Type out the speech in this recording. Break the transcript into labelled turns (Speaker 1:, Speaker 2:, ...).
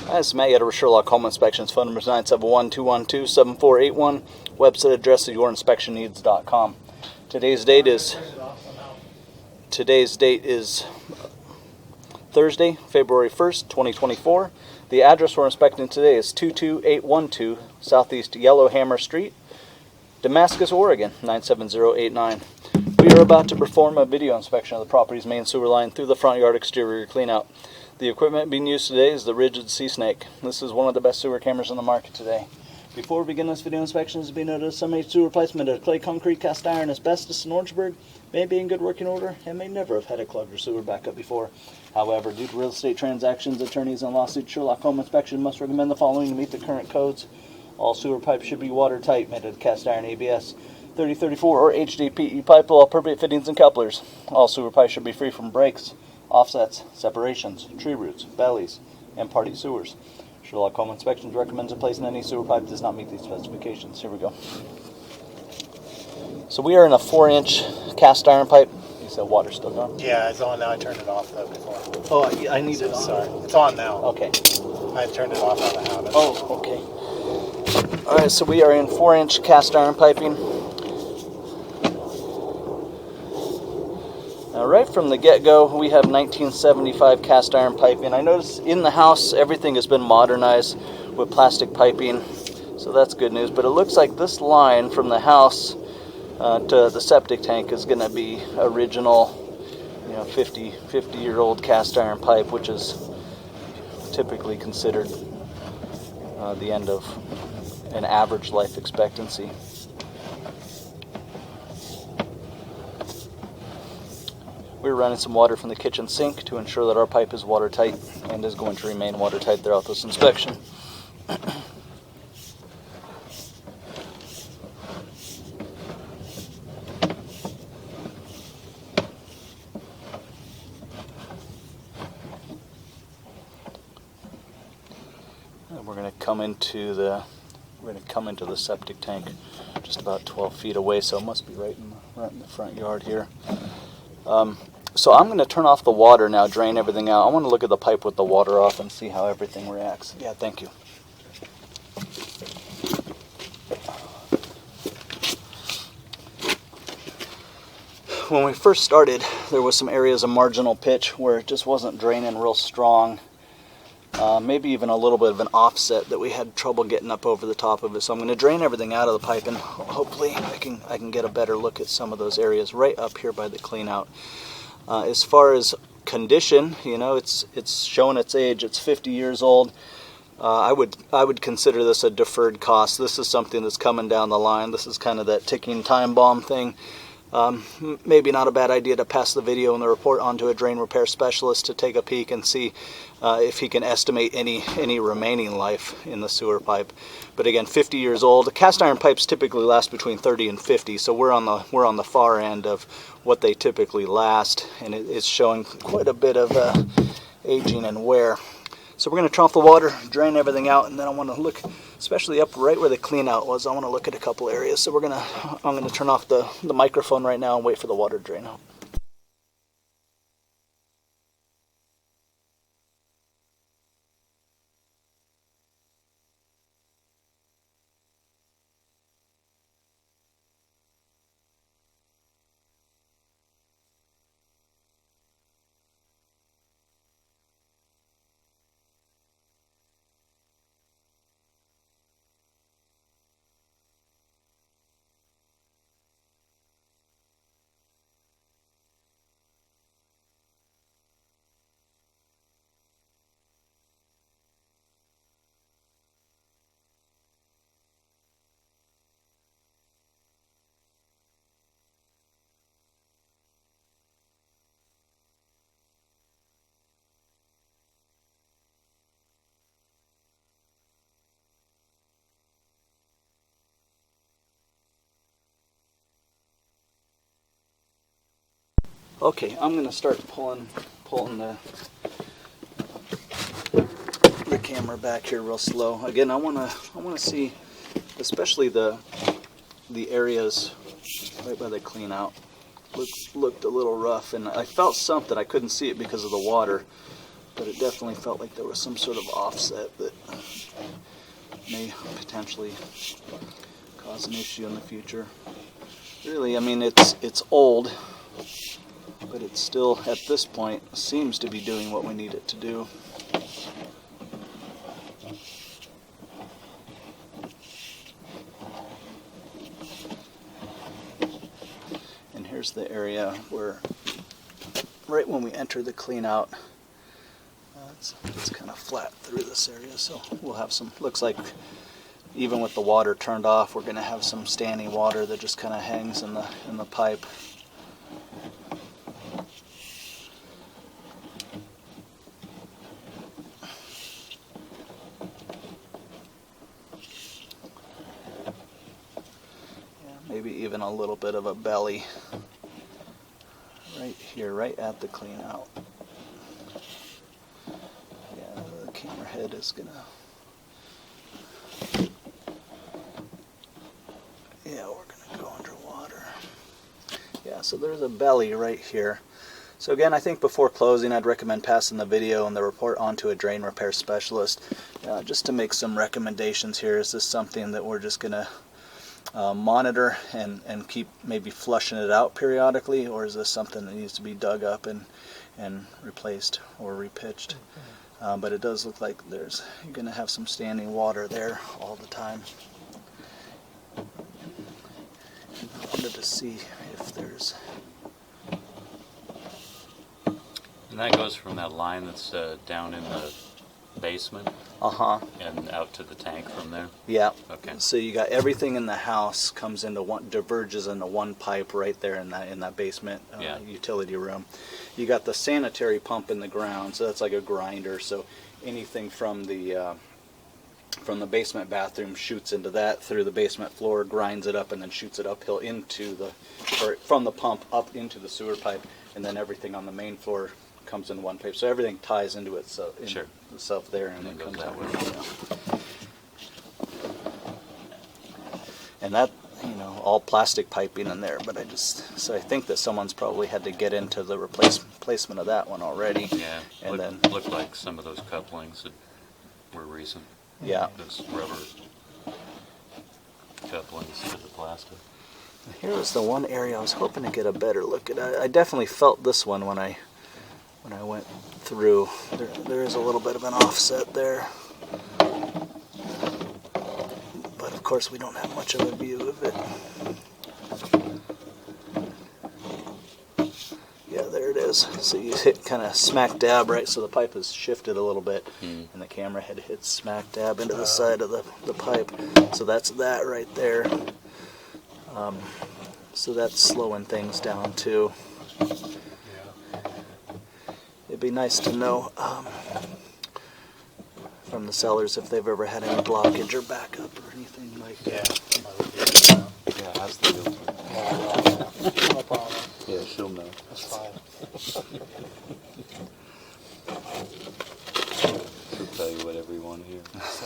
Speaker 1: Hi, this is Matt Yetter with Sherlock Home Inspections. Phone number is 971-212-7481. Website address is yourinspectionneeds.com. Today's date is Thursday, February 1st, 2024. The address we're inspecting today is 22812 Southeast Yellowhammer Street, Damascus, Oregon, 97089. We are about to perform a video inspection of the property's main sewer line through the front yard exterior cleanout. The equipment being used today is the Rigid Sea Snake. This is one of the best sewer cameras on the market today. Before we begin this video inspection, it has been noted some sewer replacement of clay, concrete, cast iron, asbestos, and Orangeburg may be in good working order and may never have had a clogged or sewer backup before. However, due to real estate transactions, attorneys, and lawsuits, Sherlock Home Inspection must recommend the following to meet the current codes. All sewer pipes should be watertight, made of cast iron ABS 3034 or HDPE pipe with all appropriate fittings and couplers. All sewer pipes should be free from breaks, offsets, separations, tree roots, bellies, and party sewers. Sherlock Home Inspections recommends replacing any sewer pipe that does not meet these specifications. Here we go. So we are in a 4-inch cast iron pipe. You said water's still gone?
Speaker 2: Yeah, it's on now. I turned it off though before.
Speaker 1: Oh, I need it on.
Speaker 2: Sorry. It's on now.
Speaker 1: Okay.
Speaker 2: I turned it off out of habit.
Speaker 1: Oh, okay. Alright, so we are in 4-inch cast iron piping. Now, right from the get-go, we have 1975 cast iron piping. I notice in the house everything has been modernized with plastic piping, so that's good news. But it looks like this line from the house to the septic tank is going to be original, 50-year-old cast iron pipe, which is typically considered the end of an average life expectancy. We're running some water from the kitchen sink to ensure that our pipe is watertight and is going to remain watertight throughout this inspection. And we're going to come into the septic tank just about 12 feet away, so it must be right in the front yard here. So I'm going to turn off the water now, drain everything out. I want to look at the pipe with the water off and see how everything reacts. Yeah, thank you. When we first started, there was some areas of marginal pitch where it just wasn't draining real strong. Maybe even a little bit of an offset that we had trouble getting up over the top of it. So I'm going to drain everything out of the pipe, and hopefully I can get a better look at some of those areas right up here by the clean out. As far as condition, it's showing its age. It's 50 years old. I would consider this a deferred cost. This is something that's coming down the line. This is kind of that ticking time bomb thing. Maybe not a bad idea to pass the video and the report on to a drain repair specialist to take a peek and see if he can estimate any remaining life in the sewer pipe. But again, 50 years old. Cast iron pipes typically last between 30 and 50, so we're on the far end of what they typically last, and it's showing quite a bit of aging and wear. So we're going to turn off the water, drain everything out, and then I want to look, especially up right where the clean out was, I want to look at a couple areas. So I'm going to turn off the microphone right now and wait for the water to drain out. Okay, I'm going to start pulling the camera back here real slow. Again, I want to see, especially the areas right by the clean out. Looked a little rough, and I felt something. I couldn't see it because of the water, but it definitely felt like there was some sort of offset that may potentially cause an issue in the future. Really, I mean, it's old, but it still, at this point, seems to be doing what we need it to do. And here's the area where, right when we enter the clean out, it's kind of flat through this area, so we'll have some, looks like even with the water turned off, we're going to have some standing water that just kind of hangs in the pipe. Maybe even a little bit of a belly right here, right at the clean out. Yeah, the camera head is gonna, yeah, we're gonna go underwater. Yeah, so there's a belly right here. So again, I think before closing, I'd recommend passing the video and the report on to a drain repair specialist, just to make some recommendations here. Is this something that we're just gonna monitor and keep maybe flushing it out periodically, or is this something that needs to be dug up and replaced or repitched? But it does look like you're going to have some standing water there all the time. And I wanted to see if there's...
Speaker 3: And that goes from that line that's down in the basement and out to the tank from there?
Speaker 1: Yeah.
Speaker 3: Okay.
Speaker 1: So you got everything in the house comes into one, diverges into one pipe right there in that basement utility room. You got the sanitary pump in the ground, so that's like a grinder. So anything from the basement bathroom shoots into that through the basement floor, grinds it up, and then shoots it uphill into from the pump up into the sewer pipe, and then everything on the main floor comes in one pipe. So everything ties into itself, itself there, and then comes that way. Yeah. And that, all plastic piping in there, but so I think that someone's probably had to get into the replacement of that one already.
Speaker 3: Yeah,
Speaker 1: and
Speaker 3: then looked like some of those couplings were recent.
Speaker 1: Yeah.
Speaker 3: Those rubber couplings to the plastic.
Speaker 1: Here was the one area I was hoping to get a better look at. I definitely felt this one when I went through. There is a little bit of an offset there. But of course we don't have much of a view of it. Yeah, there it is. So you hit kind of smack dab, right? So the pipe has shifted a little bit, and the camera head hits smack dab into the side of the pipe. So that's that right there. So that's slowing things down too. It'd be nice to know from the sellers if they've ever had any blockage or backup or anything like that.
Speaker 3: Yeah, how's the deal?
Speaker 2: No problem.
Speaker 3: Yeah, she'll know.
Speaker 2: That's fine.
Speaker 3: She'll tell you whatever you want to hear.
Speaker 2: So,